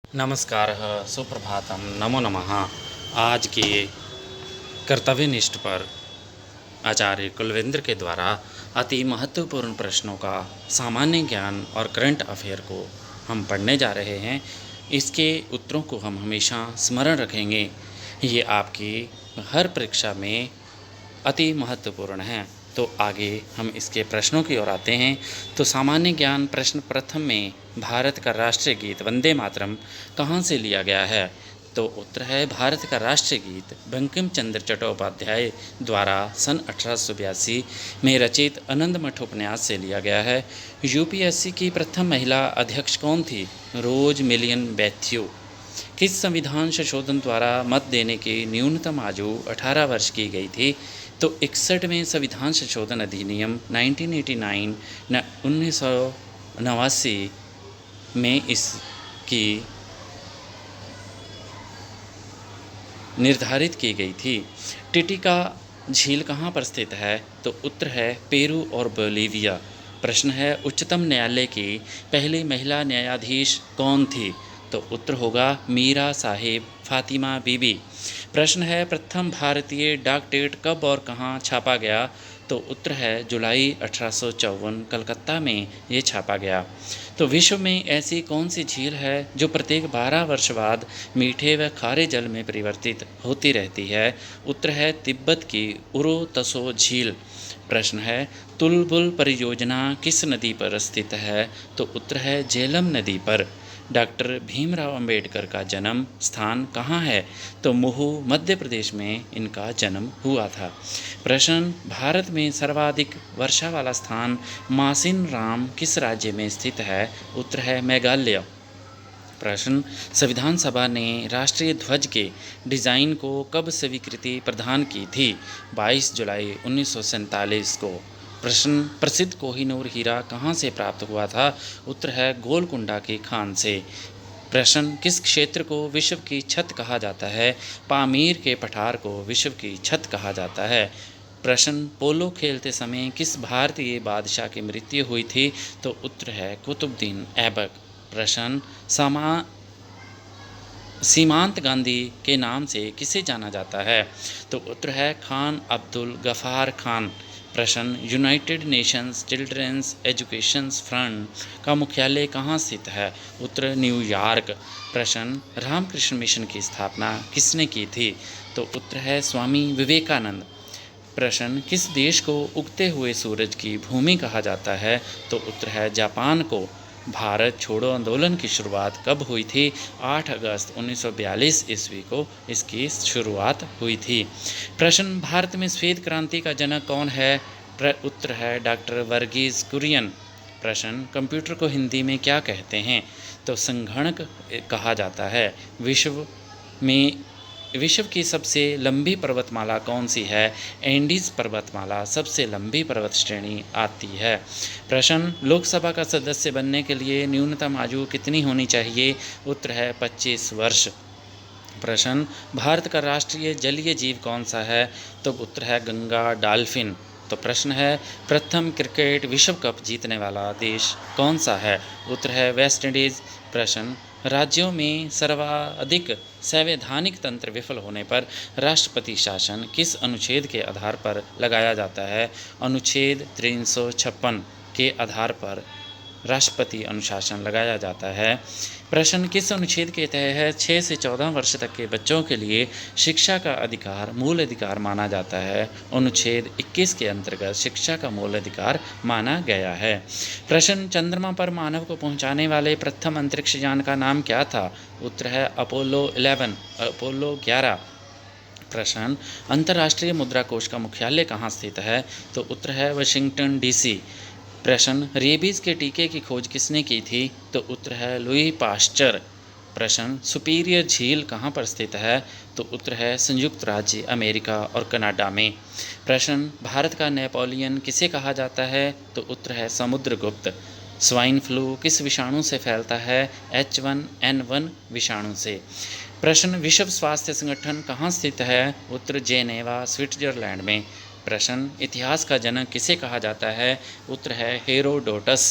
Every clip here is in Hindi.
नमस्कार सुप्रभातम नमो नमः। आज के कर्तव्यनिष्ठ पर आचार्य कुलविंद्र के द्वारा अति महत्वपूर्ण प्रश्नों का सामान्य ज्ञान और करंट अफेयर को हम पढ़ने जा रहे हैं। इसके उत्तरों को हम हमेशा स्मरण रखेंगे। ये आपकी हर परीक्षा में अति महत्वपूर्ण है। तो आगे हम इसके प्रश्नों की ओर आते हैं। तो सामान्य ज्ञान प्रश्न प्रथम में भारत का राष्ट्रीय गीत वंदे मातरम कहाँ से लिया गया है? तो उत्तर है भारत का राष्ट्रीय गीत बंकिम चंद्र चट्टोपाध्याय द्वारा सन 1882 में रचित आनंदमठ उपन्यास से लिया गया है। यूपीएससी की प्रथम महिला अध्यक्ष कौन थी? रोज मिलियन बैथ्यू। किस संविधान संशोधन द्वारा मत देने की न्यूनतम आयु 18 वर्ष की गई थी? तो 61वें संविधान संशोधन अधिनियम 1989 1989 में इसकी निर्धारित की गई थी। टिटिका झील कहाँ पर स्थित है? तो उत्तर है पेरू और बोलीविया। प्रश्न है उच्चतम न्यायालय की पहली महिला न्यायाधीश कौन थी? तो उत्तर होगा मीरा साहिब फातिमा बीबी। प्रश्न है प्रथम भारतीय डाक टिकट कब और कहाँ छापा गया? तो उत्तर है जुलाई 1854 कलकत्ता में ये छापा गया। तो विश्व में ऐसी कौन सी झील है जो प्रत्येक 12 वर्ष बाद मीठे व खारे जल में परिवर्तित होती रहती है? उत्तर है तिब्बत की उरो तसो झील। प्रश्न है तुलबुल परियोजना किस नदी पर स्थित है? तो उत्तर है झेलम नदी पर। डॉक्टर भीमराव अंबेडकर का जन्म स्थान कहाँ है? तो महू मध्य प्रदेश में इनका जन्म हुआ था। प्रश्न भारत में सर्वाधिक वर्षा वाला स्थान मासिन राम किस राज्य में स्थित है? उत्तर है मेघालय। प्रश्न संविधान सभा ने राष्ट्रीय ध्वज के डिज़ाइन को कब स्वीकृति प्रदान की थी? 22 जुलाई 1947 को। प्रश्न प्रसिद्ध कोहिनूर हीरा कहाँ से प्राप्त हुआ था? उत्तर है गोलकुंडा की खान से। प्रश्न किस क्षेत्र को विश्व की छत कहा जाता है? पामीर के पठार को विश्व की छत कहा जाता है। प्रश्न पोलो खेलते समय किस भारतीय बादशाह की मृत्यु हुई थी? तो उत्तर है कुतुबुद्दीन ऐबक। प्रश्न सीमांत गांधी के नाम से किसे जाना जाता है? तो उत्तर है खान अब्दुल गफ़ार खान। प्रश्न United Nations children's education front का मुख्यालय कहाँ स्थित है? उत्तर न्यूयॉर्क। प्रश्न रामकृष्ण मिशन की स्थापना किसने की थी? तो उत्तर है स्वामी विवेकानंद। प्रश्न किस देश को उगते हुए सूरज की भूमि कहा जाता है? तो उत्तर है जापान को। भारत छोड़ो आंदोलन की शुरुआत कब हुई थी? 8 अगस्त 1942 ईस्वी को इसकी शुरुआत हुई थी। प्रश्न भारत में श्वेत क्रांति का जनक कौन है? उत्तर है डॉक्टर वर्गीज कुरियन। प्रश्न कंप्यूटर को हिंदी में क्या कहते हैं? तो संगणक कहा जाता है। विश्व की सबसे लंबी पर्वतमाला कौन सी है? एंडीज पर्वतमाला सबसे लंबी पर्वत श्रेणी आती है। प्रश्न लोकसभा का सदस्य बनने के लिए न्यूनतम आयु कितनी होनी चाहिए? उत्तर है 25 वर्ष। प्रश्न भारत का राष्ट्रीय जलीय जीव कौन सा है? तो उत्तर है गंगा डॉल्फिन। तो प्रश्न है प्रथम क्रिकेट विश्व कप जीतने वाला देश कौन सा है? उत्तर है वेस्ट इंडीज़। प्रश्न राज्यों में सर्वाधिक संवैधानिक तंत्र विफल होने पर राष्ट्रपति शासन किस अनुच्छेद के आधार पर लगाया जाता है? अनुच्छेद 356 के आधार पर राष्ट्रपति अनुशासन लगाया जाता है। प्रश्न किस अनुच्छेद के तहत 6 से 14 वर्ष तक के बच्चों के लिए शिक्षा का अधिकार मूल अधिकार माना जाता है? अनुच्छेद 21 के अंतर्गत शिक्षा का मूल अधिकार माना गया है। प्रश्न चंद्रमा पर मानव को पहुंचाने वाले प्रथम अंतरिक्ष यान का नाम क्या था? उत्तर है अपोलो 11। प्रश्न अंतर्राष्ट्रीय मुद्रा कोष का मुख्यालय कहाँ स्थित है? तो उत्तर है वाशिंगटन डीसी। प्रश्न रेबीज के टीके की खोज किसने की थी? तो उत्तर है लुई पास्चर। प्रश्न सुपीरियर झील कहाँ पर स्थित है? तो उत्तर है संयुक्त राज्य अमेरिका और कनाडा में। प्रश्न भारत का नेपोलियन किसे कहा जाता है? तो उत्तर है समुद्रगुप्त। स्वाइन फ्लू किस विषाणु से फैलता है? H1N1 विषाणु से। प्रश्न विश्व स्वास्थ्य संगठन कहाँ स्थित है? उत्तर जेनेवा स्विट्जरलैंड में। प्रश्न इतिहास का जनक किसे कहा जाता है? उत्तर है हेरोडोटस।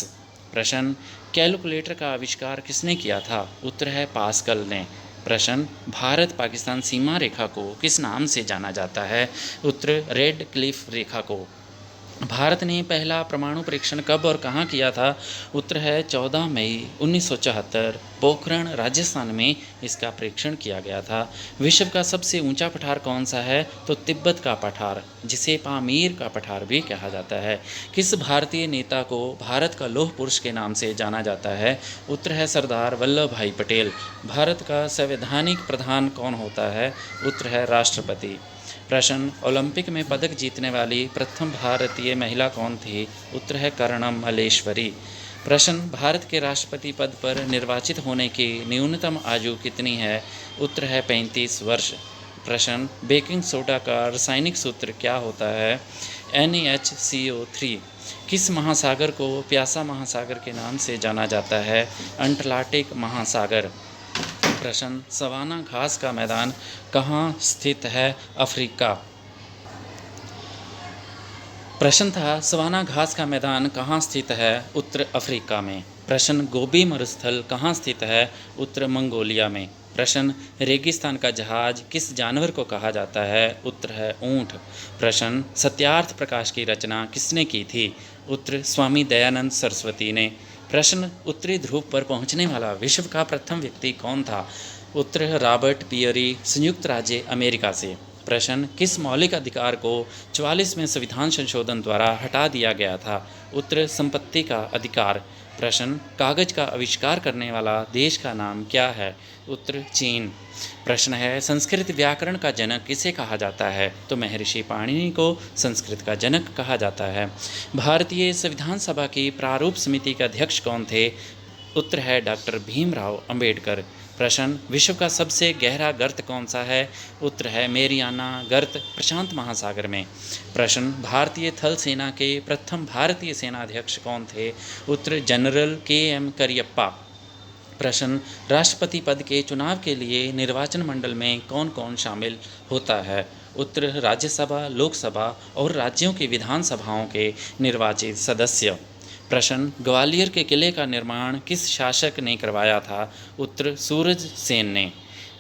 प्रश्न, कैलकुलेटर का आविष्कार किसने किया था? उत्तर है पास्कल ने। प्रश्न, भारत पाकिस्तान सीमा रेखा को किस नाम से जाना जाता है? उत्तर, रेड क्लिफ रेखा को। भारत ने पहला परमाणु परीक्षण कब और कहाँ किया था? उत्तर है 14 मई 1974, पोखरण राजस्थान में इसका परीक्षण किया गया था। विश्व का सबसे ऊंचा पठार कौन सा है? तो तिब्बत का पठार, जिसे पामीर का पठार भी कहा जाता है। किस भारतीय नेता को भारत का लौह पुरुष के नाम से जाना जाता है? उत्तर है सरदार वल्लभ भाई पटेल। भारत का संवैधानिक प्रधान कौन होता है? उत्तर है राष्ट्रपति। प्रश्न, ओलंपिक में पदक जीतने वाली प्रथम भारतीय महिला कौन थी? उत्तर है कर्णम मल्लेश्वरी। प्रश्न, भारत के राष्ट्रपति पद पर निर्वाचित होने की न्यूनतम आयु कितनी है? उत्तर है 35 वर्ष। प्रश्न, बेकिंग सोडा का रासायनिक सूत्र क्या होता है? NaHCO3। किस महासागर को प्यासा महासागर के नाम से जाना जाता है? अटलांटिक महासागर। प्रश्न, सवाना घास का मैदान कहाँ स्थित है? अफ्रीका। प्रश्न था, सवाना घास का मैदान कहाँ स्थित है? उत्तर अफ्रीका में। प्रश्न, गोबी मरुस्थल कहाँ स्थित है? उत्तर मंगोलिया में। प्रश्न, रेगिस्तान का जहाज किस जानवर को कहा जाता है? उत्तर है ऊँट। प्रश्न, सत्यार्थ प्रकाश की रचना किसने की थी? उत्तर स्वामी दयानंद सरस्वती ने। प्रश्न, उत्तरी ध्रुव पर पहुंचने वाला विश्व का प्रथम व्यक्ति कौन था? उत्तर रॉबर्ट पियरी, संयुक्त राज्य अमेरिका से। प्रश्न, किस मौलिक अधिकार को 44वें संविधान संशोधन द्वारा हटा दिया गया था? उत्तर संपत्ति का अधिकार। प्रश्न, कागज का आविष्कार करने वाला देश का नाम क्या है? उत्तर चीन। प्रश्न है, संस्कृत व्याकरण का जनक किसे कहा जाता है? तो महर्षि पाणिनि को संस्कृत का जनक कहा जाता है। भारतीय संविधान सभा की प्रारूप समिति के अध्यक्ष कौन थे? उत्तर है डॉक्टर भीमराव अंबेडकर। प्रश्न, विश्व का सबसे गहरा गर्त कौन सा है? उत्तर है मेरियाना गर्त, प्रशांत महासागर में। प्रश्न, भारतीय थल सेना के प्रथम भारतीय सेनाध्यक्ष कौन थे? उत्तर जनरल KM करियप्पा। प्रश्न, राष्ट्रपति पद के चुनाव के लिए निर्वाचन मंडल में कौन कौन शामिल होता है? उत्तर राज्यसभा, लोकसभा और राज्यों की विधानसभाओं के निर्वाचित सदस्य। प्रश्न, ग्वालियर के किले का निर्माण किस शासक ने करवाया था? उत्तर सूरज सेन ने।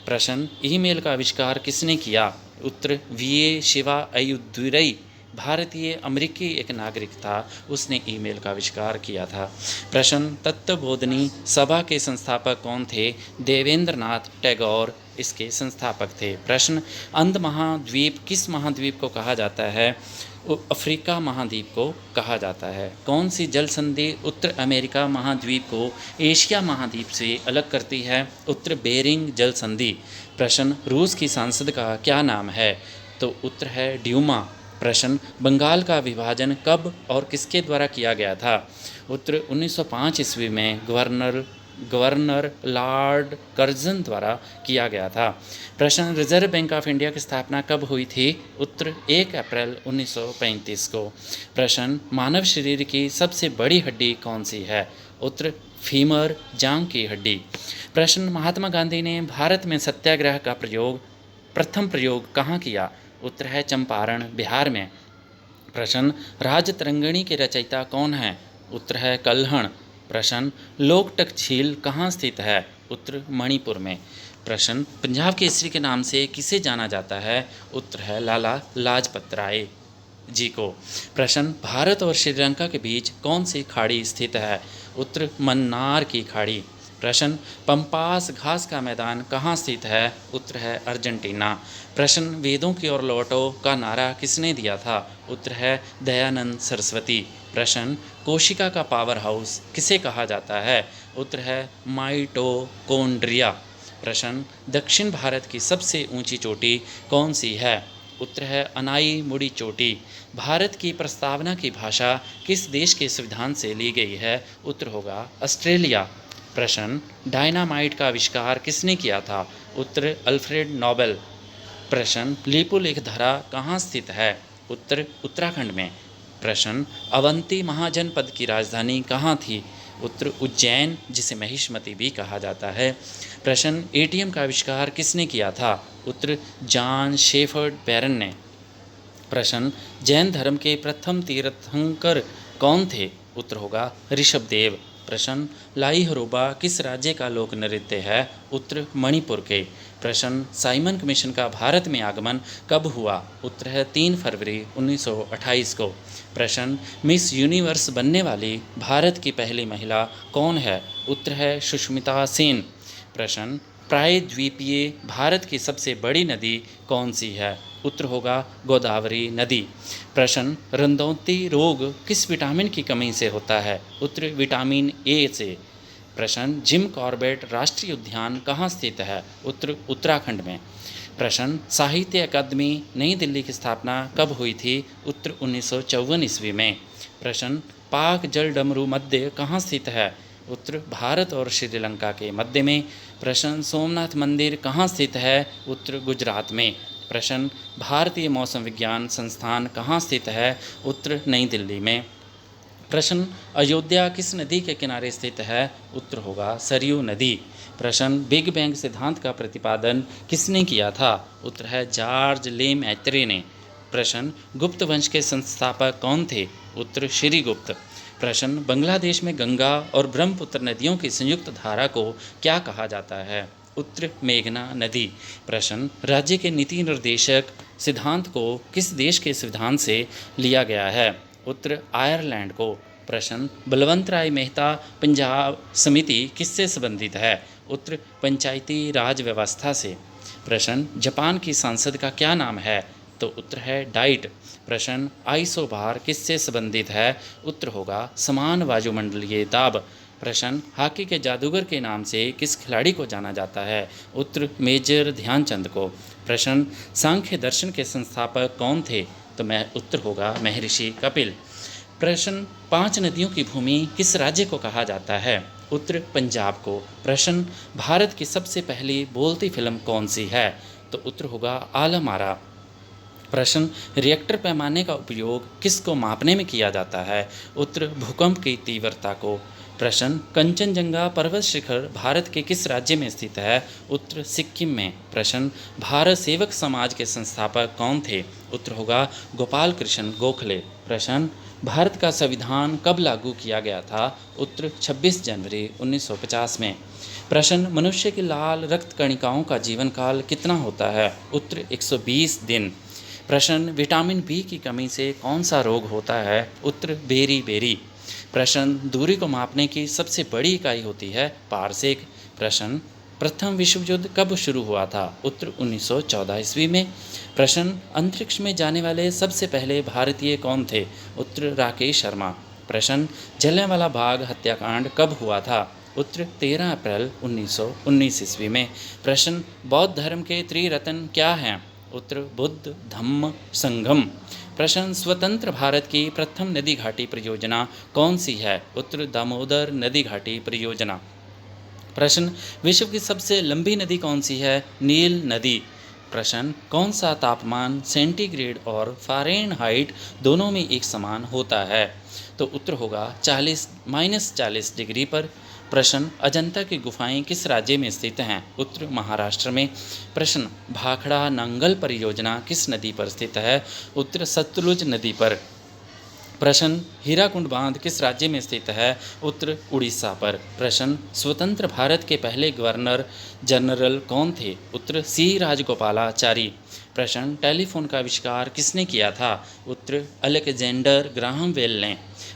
प्रश्न, ईमेल का आविष्कार किसने किया? उत्तर VA शिवा अय्युदुरई, भारतीय अमेरिकी एक नागरिक था, उसने ईमेल का आविष्कार किया था। प्रश्न, तत्वबोधिनी सभा के संस्थापक कौन थे? देवेंद्र नाथ टैगोर इसके संस्थापक थे। प्रश्न, अंध महाद्वीप किस महाद्वीप को कहा जाता है? अफ्रीका महाद्वीप को कहा जाता है। कौन सी जल संधि उत्तर अमेरिका महाद्वीप को एशिया महाद्वीप से अलग करती है? उत्तर बेरिंग जल संधि। प्रश्न, रूस की सांसद का क्या नाम है? तो उत्तर है ड्यूमा। प्रश्न, बंगाल का विभाजन कब और किसके द्वारा किया गया था? उत्तर 1905 ईस्वी में गवर्नर लॉर्ड कर्जन द्वारा किया गया था। प्रश्न, रिजर्व बैंक ऑफ इंडिया की स्थापना कब हुई थी? उत्तर 1 अप्रैल 1935 को। प्रश्न, मानव शरीर की सबसे बड़ी हड्डी कौन सी है? उत्तर फीमर, जांघ की हड्डी। प्रश्न, महात्मा गांधी ने भारत में सत्याग्रह का प्रथम प्रयोग कहाँ किया? उत्तर है चंपारण, बिहार में। प्रश्न, राजतरंगिणी के रचयिता कौन है? उत्तर है कल्हण। प्रश्न, लोकटक झील कहाँ स्थित है? उत्तर मणिपुर में। प्रश्न, पंजाब केसरी के नाम से किसे जाना जाता है? उत्तर है लाला लाजपत राय जी को। प्रश्न, भारत और श्रीलंका के बीच कौन सी खाड़ी स्थित है? उत्तर मन्नार की खाड़ी। प्रश्न, पंपास घास का मैदान कहाँ स्थित है? उत्तर है अर्जेंटीना। प्रश्न, वेदों की ओर लौटो का नारा किसने दिया था? उत्तर है दयानंद सरस्वती। प्रश्न, कोशिका का पावर हाउस किसे कहा जाता है? उत्तर है माइटोकॉन्ड्रिया। प्रश्न, दक्षिण भारत की सबसे ऊंची चोटी कौन सी है? उत्तर है अनाई मुड़ी चोटी। भारत की प्रस्तावना की भाषा किस देश के संविधान से ली गई है? उत्तर होगा ऑस्ट्रेलिया। प्रश्न, डायनामाइट का आविष्कार किसने किया था? उत्तर अल्फ्रेड नोबेल। प्रश्न, लिपुलेख धरा कहाँ स्थित है? उत्तर उत्तराखंड में। प्रश्न, अवंती महाजनपद की राजधानी कहाँ थी? उत्तर उज्जैन, जिसे महिष्मती भी कहा जाता है। प्रश्न, ATM का आविष्कार किसने किया था? उत्तर जॉन शेफर्ड बैरन ने। प्रश्न, जैन धर्म के प्रथम तीर्थंकर कौन थे? उत्तर होगा ऋषभदेव। प्रश्न लाई हरोबा किस राज्य का लोक नृत्य है? उत्तर मणिपुर के। प्रश्न साइमन कमीशन का भारत में आगमन कब हुआ? उत्तर है 3 फरवरी 1928 को। प्रश्न मिस यूनिवर्स बनने वाली भारत की पहली महिला कौन है? उत्तर है सुष्मिता सेन। प्रश्न प्रायद्वीपीय भारत की सबसे बड़ी नदी कौन सी है? उत्तर होगा गोदावरी नदी। प्रश्न रंधोती रोग किस विटामिन की कमी से होता है? उत्तर विटामिन ए से। प्रश्न जिम कॉर्बेट राष्ट्रीय उद्यान कहाँ स्थित है? उत्तर उत्तराखंड में। प्रश्न साहित्य अकादमी नई दिल्ली की स्थापना कब हुई थी? उत्तर 1954 ईस्वी में। प्रश्न पाक जल डमरू मध्य कहाँ स्थित है? उत्तर भारत और श्रीलंका के मध्य में। प्रश्न सोमनाथ मंदिर कहाँ स्थित है? उत्तर गुजरात में। प्रश्न भारतीय मौसम विज्ञान संस्थान कहाँ स्थित है? उत्तर नई दिल्ली में। प्रश्न अयोध्या किस नदी के किनारे स्थित है? उत्तर होगा सरयू नदी। प्रश्न बिग बैंग सिद्धांत का प्रतिपादन किसने किया था? उत्तर है जॉर्ज ले मैत्रे ने। प्रश्न गुप्त वंश के संस्थापक कौन थे? उत्तर श्रीगुप्त। प्रश्न बांग्लादेश में गंगा और ब्रह्मपुत्र नदियों की संयुक्त धारा को क्या कहा जाता है? उत्तर मेघना नदी। प्रश्न राज्य के नीति निर्देशक सिद्धांत को किस देश के संविधान से लिया गया है? उत्तर आयरलैंड को। प्रश्न बलवंत राय मेहता पंजाब समिति किससे संबंधित है? उत्तर पंचायती राज व्यवस्था से। प्रश्न जापान की सांसद का क्या नाम है? तो उत्तर है डाइट। प्रश्न आइसोबार किससे संबंधित है? उत्तर होगा समान वायुमंडलीय दाब। प्रश्न हॉकी के जादूगर के नाम से किस खिलाड़ी को जाना जाता है? उत्तर मेजर ध्यानचंद को। प्रश्न सांख्य दर्शन के संस्थापक कौन थे? तो उत्तर होगा महर्षि कपिल। प्रश्न 5 नदियों की भूमि किस राज्य को कहा जाता है? उत्तर पंजाब को। प्रश्न भारत की सबसे पहली बोलती फिल्म कौन सी है? तो उत्तर होगा आलम आरा। प्रश्न रिएक्टर पैमाने का उपयोग किसको मापने में किया जाता है? उत्तर भूकंप की तीव्रता को। प्रश्न कंचनजंगा पर्वत शिखर भारत के किस राज्य में स्थित है? उत्तर सिक्किम में। प्रश्न भारत सेवक समाज के संस्थापक कौन थे? उत्तर होगा गोपाल कृष्ण गोखले। प्रश्न भारत का संविधान कब लागू किया गया था? उत्तर 26 जनवरी 1950 में। प्रश्न मनुष्य की लाल रक्त कणिकाओं का जीवन काल कितना होता है? उत्तर 120 दिन। प्रश्न विटामिन बी की कमी से कौन सा रोग होता है? उत्तर बेरी बेरी। प्रश्न दूरी को मापने की सबसे बड़ी इकाई होती है पारसेक। प्रश्न प्रथम विश्व युद्ध कब शुरू हुआ था? उत्तर 1914 ईस्वी में। प्रश्न अंतरिक्ष में जाने वाले सबसे पहले भारतीय कौन थे? उत्तर राकेश शर्मा। प्रश्न जलियांवाला बाग हत्याकांड कब हुआ था? उत्तर 13 अप्रैल 1919 ईस्वी में। प्रश्न बौद्ध धर्म के त्रिरत्न क्या हैं? उत्तर बुद्ध धम्म संगम। प्रश्न स्वतंत्र भारत की प्रथम नदी घाटी परियोजना कौन सी है? उत्तर दामोदर नदी घाटी परियोजना। प्रश्न विश्व की सबसे लंबी नदी कौन सी है? नील नदी। प्रश्न कौन सा तापमान सेंटीग्रेड और फ़ारेनहाइट दोनों में एक समान होता है? तो उत्तर होगा -40 डिग्री पर। प्रश्न अजंता की गुफाएं किस राज्य में स्थित हैं? उत्तर महाराष्ट्र में। प्रश्न भाखड़ा नांगल परियोजना किस नदी पर स्थित है? उत्तर सतलुज नदी पर। प्रश्न हीराकुंड बांध किस राज्य में स्थित है? उत्तर उड़ीसा पर। प्रश्न स्वतंत्र भारत के पहले गवर्नर जनरल कौन थे? उत्तर सी राजगोपालाचारी। प्रश्न टेलीफोन का आविष्कार किसने किया था? उत्तर अलेक्जेंडर ग्राहम बेल ने।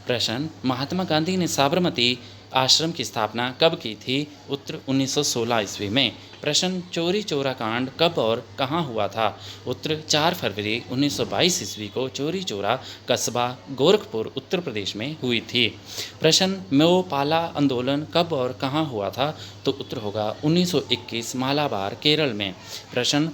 प्रश्न महात्मा गांधी ने साबरमती आश्रम की स्थापना कब की थी? उत्तर 1916 ईस्वी में। प्रश्न चौरी चौरा कांड कब और कहाँ हुआ था? उत्तर 4 फरवरी 1922 ईस्वी को चौरी चौरा कस्बा गोरखपुर उत्तर प्रदेश में हुई थी। प्रश्न मेओपाला आंदोलन कब और कहाँ हुआ था? तो उत्तर होगा 1921 मालाबार केरल में। प्रश्न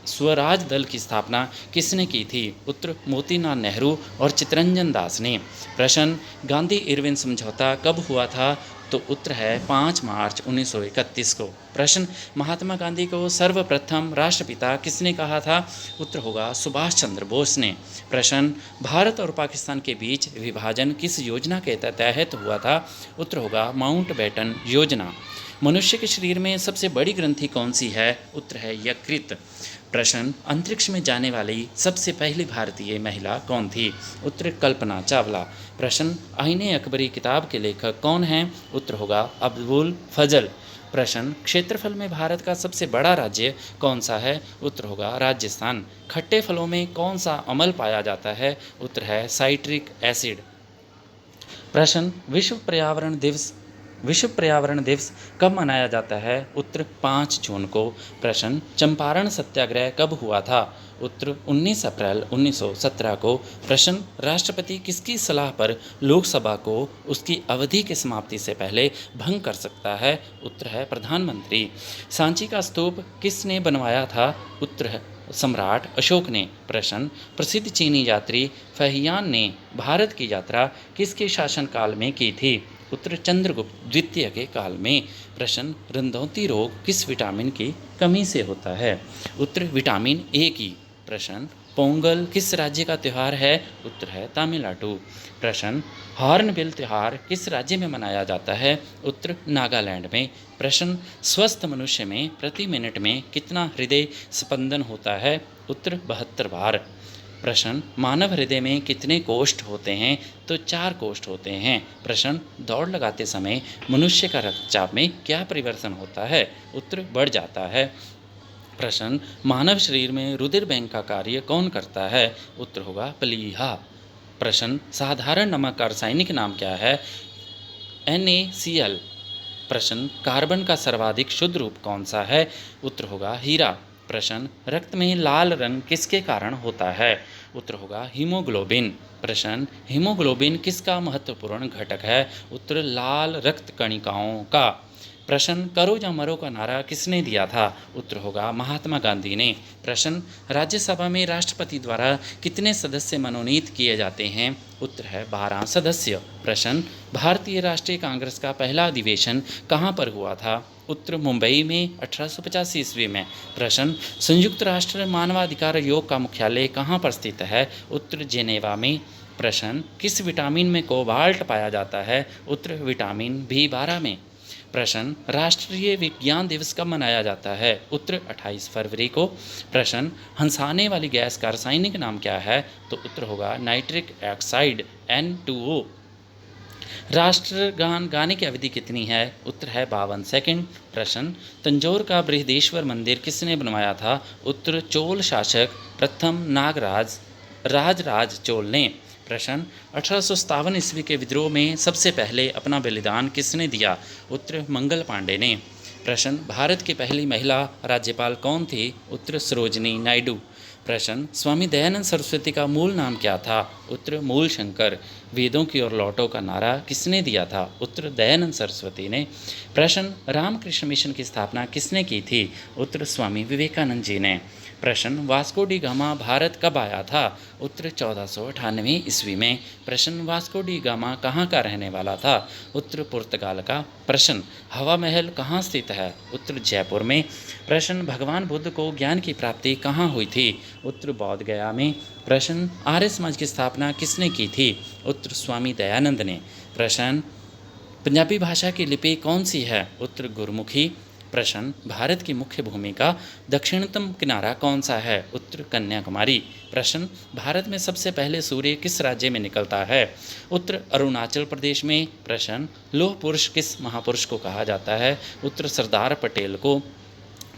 स्वराज दल की स्थापना किसने की थी? उत्तर मोतीलाल नेहरू और चित्तरंजन दास ने। प्रश्न गांधी इरविन समझौता कब हुआ था? तो उत्तर है 5 मार्च 1931 को। प्रश्न महात्मा गांधी को सर्वप्रथम राष्ट्रपिता किसने कहा था? उत्तर होगा सुभाष चंद्र बोस ने। प्रश्न भारत और पाकिस्तान के बीच विभाजन किस योजना के तहत हुआ था? उत्तर होगा माउंटबेटन योजना। मनुष्य के शरीर में सबसे बड़ी ग्रंथि कौन सी है? उत्तर है यकृत। प्रश्न, अंतरिक्ष में जाने वाली सबसे पहली भारतीय महिला कौन थी? उत्तर कल्पना चावला। प्रश्न, आईने अकबरी किताब के लेखक कौन हैं? उत्तर होगा अबुल फजल। प्रश्न, क्षेत्रफल में भारत का सबसे बड़ा राज्य कौन सा है? उत्तर होगा राजस्थान। खट्टे फलों में कौन सा अम्ल पाया जाता है? उत्तर है साइट्रिक एसिड। प्रश्न, विश्व पर्यावरण दिवस कब मनाया जाता है? उत्तर 5 जून को। प्रश्न, चंपारण सत्याग्रह कब हुआ था? उत्तर 19 अप्रैल 1917 को। प्रश्न, राष्ट्रपति किसकी सलाह पर लोकसभा को उसकी अवधि की समाप्ति से पहले भंग कर सकता है? उत्तर है प्रधानमंत्री। सांची का स्तूप किसने बनवाया था? उत्तर है सम्राट अशोक ने। प्रश्न, प्रसिद्ध चीनी यात्री फहियान ने भारत की यात्रा किसके शासनकाल में की थी? उत्तर चंद्रगुप्त द्वितीय के काल में। प्रश्न, रंधोती रोग किस विटामिन की कमी से होता है? उत्तर विटामिन ए की। प्रश्न, पोंगल किस राज्य का त्यौहार है? उत्तर है तमिलनाडु। प्रश्न, हॉर्नबिल त्यौहार किस राज्य में मनाया जाता है? उत्तर नागालैंड में। प्रश्न, स्वस्थ मनुष्य में प्रति मिनट में कितना हृदय स्पंदन होता है? उत्तर 72 बार। प्रश्न, मानव हृदय में कितने कोष्ठ होते हैं? तो 4 कोष्ठ होते हैं। प्रश्न, दौड़ लगाते समय मनुष्य का रक्तचाप में क्या परिवर्तन होता है? उत्तर बढ़ जाता है। प्रश्न, मानव शरीर में रुधिर बैंक का कार्य कौन करता है? उत्तर होगा प्लीहा। प्रश्न, साधारण नमक का रासायनिक नाम क्या है? NaCl। प्रश्न, कार्बन का सर्वाधिक शुद्ध रूप कौन सा है? उत्तर होगा हीरा। प्रश्न, रक्त में लाल रंग किसके कारण होता है? उत्तर होगा हीमोग्लोबिन। प्रश्न, हीमोग्लोबिन किसका महत्वपूर्ण घटक है? उत्तर लाल रक्त कणिकाओं का। प्रश्न, करो या मरो का नारा किसने दिया था? उत्तर होगा महात्मा गांधी ने। प्रश्न, राज्यसभा में राष्ट्रपति द्वारा कितने सदस्य मनोनीत किए जाते हैं? उत्तर है 12 सदस्य। प्रश्न, भारतीय राष्ट्रीय कांग्रेस का पहला अधिवेशन कहाँ पर हुआ था? उत्तर मुंबई में 1885 ईस्वी में। प्रश्न, संयुक्त राष्ट्र मानवाधिकार आयोग का मुख्यालय कहाँ पर स्थित है? उत्तर जेनेवा में। प्रश्न, किस विटामिन में कोबाल्ट पाया जाता है? उत्तर विटामिन B12 में। प्रश्न, राष्ट्रीय विज्ञान दिवस कब मनाया जाता है? उत्तर 28 फरवरी को। प्रश्न, हंसाने वाली गैस का रासायनिक नाम क्या है? तो उत्तर होगा नाइट्रिक ऑक्साइड N2O। राष्ट्रगान गाने की अवधि कितनी है? उत्तर है 52 सेकंड। प्रश्न, तंजौर का बृहदेश्वर मंदिर किसने बनवाया था? उत्तर चोल शासक प्रथम नागराज राजराज चोल ने। प्रश्न, 1857 ईस्वी के विद्रोह में सबसे पहले अपना बलिदान किसने दिया? उत्तर मंगल पांडे ने। प्रश्न, भारत की पहली महिला राज्यपाल कौन थी? उत्तर सरोजनी नायडू। प्रश्न, स्वामी दयानंद सरस्वती का मूल नाम क्या था? उत्तर मूल शंकर। वेदों की ओर लौटो का नारा किसने दिया था? उत्तर दयानंद सरस्वती ने। प्रश्न, रामकृष्ण मिशन की स्थापना किसने की थी? उत्तर स्वामी विवेकानंद जी ने। प्रश्न, वास्को डी गामा भारत कब आया था? उत्तर 1498 ईस्वी में। प्रश्न, वास्को डी गामा कहाँ का रहने वाला था? उत्तर पुर्तगाल का। प्रश्न, हवा महल कहाँ स्थित है? उत्तर जयपुर में। प्रश्न, भगवान बुद्ध को ज्ञान की प्राप्ति कहाँ हुई थी? उत्तर बोध गया में। प्रश्न, आर्य समाज की स्थापना किसने की थी? उत्तर स्वामी दयानंद ने। प्रश्न, पंजाबी भाषा की लिपि कौन सी है? उत्तर गुरमुखी। प्रश्न, भारत की मुख्य भूमि का दक्षिणतम किनारा कौन सा है? उत्तर कन्याकुमारी। प्रश्न, भारत में सबसे पहले सूर्य किस राज्य में निकलता है? उत्तर अरुणाचल प्रदेश में। प्रश्न, लौह पुरुष किस महापुरुष को कहा जाता है? उत्तर सरदार पटेल को।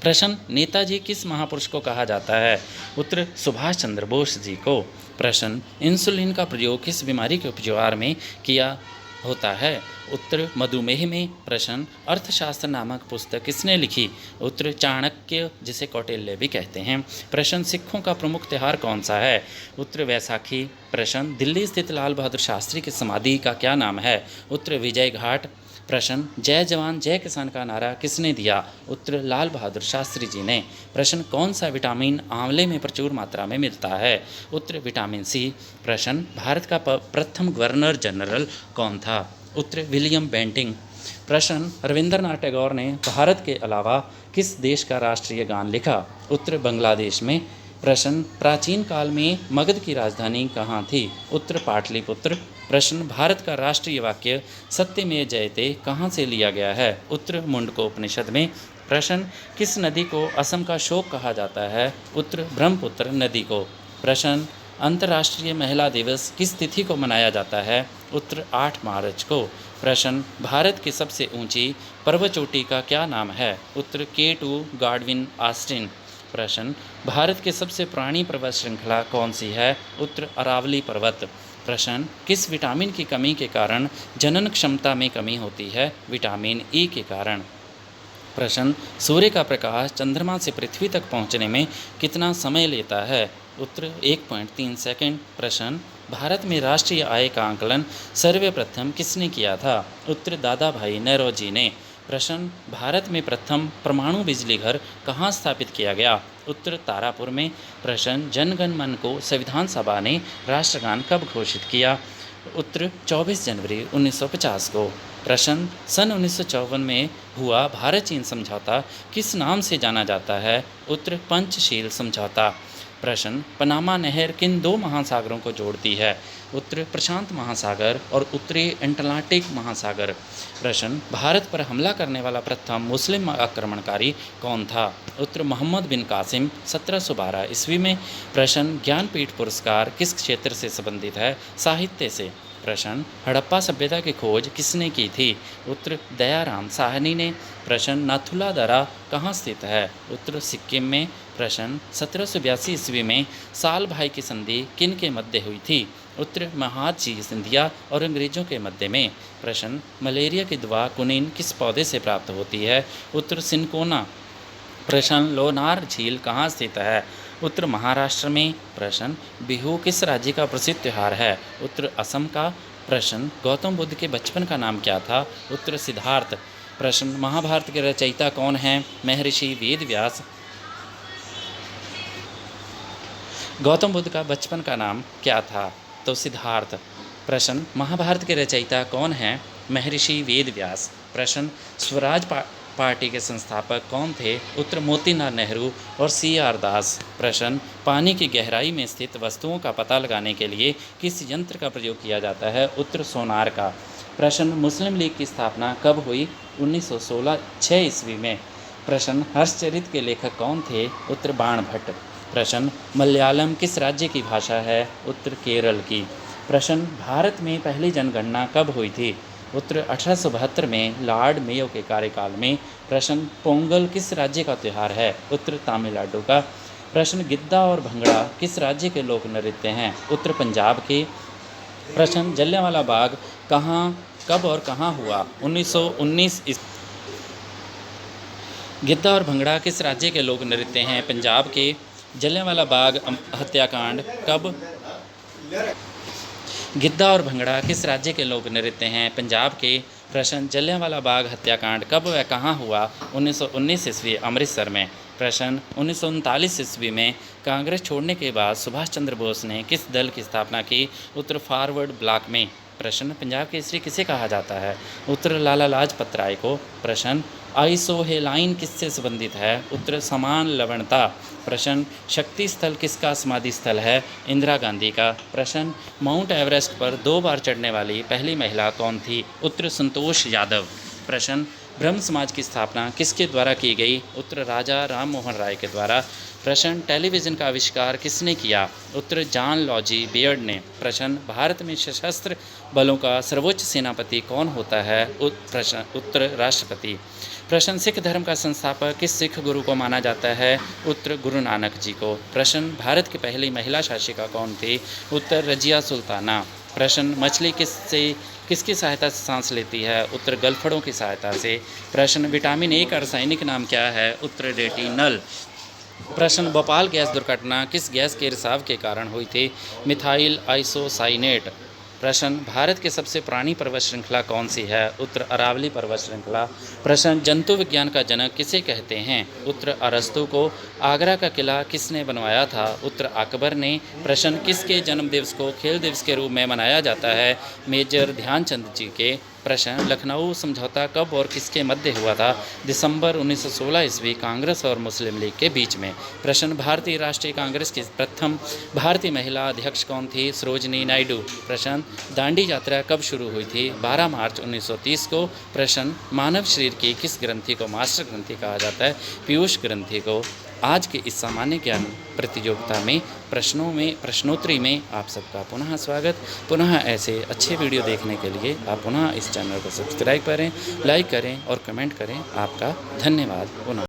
प्रश्न, नेताजी किस महापुरुष को कहा जाता है? उत्तर सुभाष चंद्र बोस जी को। प्रश्न, इंसुलिन का प्रयोग किस बीमारी के उपचार में किया होता है? उत्तर मधुमेह में। प्रश्न, अर्थशास्त्र नामक पुस्तक किसने लिखी? उत्तर चाणक्य, जिसे कौटिल्य भी कहते हैं। प्रश्न, सिखों का प्रमुख त्यौहार कौन सा है? उत्तर वैसाखी। प्रश्न, दिल्ली स्थित लाल बहादुर शास्त्री की समाधि का क्या नाम है? उत्तर विजय घाट। प्रश्न, जय जवान जय किसान का नारा किसने दिया? उत्तर लाल बहादुर शास्त्री जी ने। प्रश्न, कौन सा विटामिन आंवले में प्रचुर मात्रा में मिलता है? उत्तर विटामिन सी। प्रश्न, भारत का प्रथम गवर्नर जनरल कौन था? उत्तर विलियम बेंटिंग। प्रश्न, रविंद्रनाथ टैगोर ने भारत के अलावा किस देश का राष्ट्रीय गान लिखा? उत्तर बांग्लादेश में। प्रश्न, प्राचीन काल में मगध की राजधानी कहाँ थी? उत्तर पाटलिपुत्र। प्रश्न, भारत का राष्ट्रीय वाक्य सत्यमेव जयते कहाँ से लिया गया है? उत्तर, मुंडकोपनिषद में। प्रश्न, किस नदी को असम का शोक कहा जाता है? उत्तर, ब्रह्मपुत्र नदी को। प्रश्न, अंतर्राष्ट्रीय महिला दिवस किस तिथि को मनाया जाता है? उत्तर, 8 मार्च को। प्रश्न, भारत की सबसे ऊंची पर्वतचोटी का क्या नाम है? उत्तर, K2 गाडविन ऑस्टिन। प्रश्न, भारत की सबसे पुरानी पर्वत श्रृंखला कौन सी है? उत्तर, अरावली पर्वत। प्रश्न, किस विटामिन की कमी के कारण जनन क्षमता में कमी होती है? विटामिन ई के कारण। प्रश्न, सूर्य का प्रकाश चंद्रमा से पृथ्वी तक पहुंचने में कितना समय लेता है? उत्तर, 1.3 सेकंड। प्रश्न, भारत में राष्ट्रीय आय का आंकलन सर्वप्रथम किसने किया था? उत्तर, दादा भाई नौरोजी ने। प्रश्न, भारत में प्रथम परमाणु बिजली घर कहाँ स्थापित किया गया? उत्तर, तारापुर में। प्रश्न, जन गण मन को संविधान सभा ने राष्ट्रगान कब घोषित किया? उत्तर, 24 जनवरी 1950 को। प्रश्न, सन 1954 में हुआ भारत चीन समझौता किस नाम से जाना जाता है? उत्तर, पंचशील समझौता। प्रश्न, पनामा नहर किन 2 महासागरों को जोड़ती है? उत्तर, प्रशांत महासागर और उत्तरी अटलांटिक महासागर। प्रश्न, भारत पर हमला करने वाला प्रथम मुस्लिम आक्रमणकारी कौन था? उत्तर, मोहम्मद बिन कासिम 1712 ईस्वी में। प्रश्न, ज्ञानपीठ पुरस्कार किस क्षेत्र से संबंधित है? साहित्य से। प्रश्न, हड़प्पा सभ्यता की खोज किसने की थी? उत्तर, दयाराम साहनी ने। प्रश्न, नाथुला दर्रा कहाँ स्थित है? उत्तर, सिक्किम में। प्रश्न, 1782 ईस्वी में साल भाई की संधि किन के मध्य हुई थी? उत्तर, महादजी सिंधिया और अंग्रेजों के मध्य में। प्रश्न, मलेरिया की दवा कुनिन किस पौधे से प्राप्त होती है? उत्तर, सिनकोना। प्रश्न, लोनार झील कहाँ स्थित है? उत्तर, महाराष्ट्र में। प्रश्न, बिहू किस राज्य का प्रसिद्ध त्यौहार है? उत्तर, असम का। प्रश्न, गौतम बुद्ध के बचपन का नाम क्या था? उत्तर, सिद्धार्थ। प्रश्न, महाभारत के रचयिता कौन हैं? महर्षि वेद व्यास। गौतम बुद्ध का बचपन का नाम क्या था? तो सिद्धार्थ। प्रश्न, महाभारत के रचयिता कौन हैं? महर्षि वेद व्यास। प्रश्न, स्वराज पार्टी के संस्थापक कौन थे? उत्तर, मोतीलाल नेहरू और CR दास। प्रश्न, पानी की गहराई में स्थित वस्तुओं का पता लगाने के लिए किस यंत्र का प्रयोग किया जाता है? उत्तर, सोनार का। प्रश्न, मुस्लिम लीग की स्थापना कब हुई? 1916 ईस्वी में। प्रश्न, हर्षचरित के लेखक कौन थे? उत्तर, बाण भट्ट। प्रश्न, मलयालम किस राज्य की भाषा है? उत्तर, केरल की। प्रश्न, भारत में पहली जनगणना कब हुई थी? उत्तर, 1872 में लॉर्ड मेयो के कार्यकाल में। प्रश्न, पोंगल किस राज्य का त्यौहार है? उत्तर, तमिलनाडु का। प्रश्न, गिद्दा और भंगड़ा किस राज्य के लोक नृत्य हैं? उत्तर, पंजाब के। प्रश्न, जलियांवाला बाग कहाँ, कब और कहाँ हुआ? 1919। गिद्दा और भंगड़ा किस राज्य के लोक नृत्य हैं? पंजाब के। जलियांवाला बाग हत्याकांड कब? गिद्दा और भंगड़ा किस राज्य के लोक नृत्य हैं? पंजाब के। प्रश्न, जलियांवाला बाग हत्याकांड कब व कहाँ हुआ? 1919 ईस्वी, अमृतसर में। प्रश्न, 1939 ईस्वी में कांग्रेस छोड़ने के बाद सुभाष चंद्र बोस ने किस दल की स्थापना की? उत्तर, फॉरवर्ड ब्लॉक में। प्रश्न, पंजाब केसरी किसे कहा जाता है? उत्तर, लाला लाजपत राय को। प्रश्न, आइसोहेलाइन किससे संबंधित है? उत्तर, समान लवणता। प्रश्न, शक्ति स्थल किसका समाधि स्थल है? इंदिरा गांधी का। प्रश्न, माउंट एवरेस्ट पर 2 बार चढ़ने वाली पहली महिला कौन थी? उत्तर, संतोष यादव। प्रश्न, ब्रह्म समाज की स्थापना किसके द्वारा की गई? उत्तर, राजा राम मोहन राय के द्वारा। प्रश्न, टेलीविज़न का आविष्कार किसने किया? उत्तर, जॉन लॉजी बियर्ड ने। प्रश्न, भारत में सशस्त्र बलों का सर्वोच्च सेनापति कौन होता है? प्रश्न, उत्तर, राष्ट्रपति। प्रश्न, सिख धर्म का संस्थापक किस सिख गुरु को माना जाता है? उत्तर, गुरु नानक जी को। प्रश्न, भारत की पहली महिला शासिका कौन थी? उत्तर, रजिया सुल्ताना। प्रश्न, मछली किसकी सहायता से सांस लेती है? उत्तर, गलफड़ों की सहायता से। प्रश्न, विटामिन ए का रासायनिक नाम क्या है? उत्तर, रेटिनल। प्रश्न, भोपाल गैस दुर्घटना किस गैस के रिसाव के कारण हुई थी? Methyl isocyanate. प्रश्न, भारत की सबसे पुरानी पर्वत श्रृंखला कौन सी है? उत्तर, अरावली पर्वत श्रृंखला। प्रश्न, जंतु विज्ञान का जनक किसे कहते हैं? उत्तर, अरस्तु को। आगरा का किला किसने बनवाया था? उत्तर, अकबर ने। प्रश्न, किसके जन्म दिवस को खेल दिवस के रूप में मनाया जाता है? मेजर ध्यानचंद जी के। प्रश्न, लखनऊ समझौता कब और किसके मध्य हुआ था? दिसंबर 1916 ईस्वी, कांग्रेस और मुस्लिम लीग के बीच में। प्रश्न, भारतीय राष्ट्रीय कांग्रेस की प्रथम भारतीय महिला अध्यक्ष कौन थी? सरोजिनी नायडू। प्रश्न, दांडी यात्रा कब शुरू हुई थी? 12 मार्च 1930 को। प्रश्न, मानव शरीर की किस ग्रंथि को मास्टर ग्रंथि कहा जाता है? पीयूष ग्रंथि को। आज के इस सामान्य ज्ञान प्रतियोगिता में प्रश्नोत्तरी में आप सबका पुनः स्वागत। पुनः ऐसे अच्छे वीडियो देखने के लिए आप पुनः इस चैनल को सब्सक्राइब करें, लाइक करें और कमेंट करें। आपका धन्यवाद पुनः।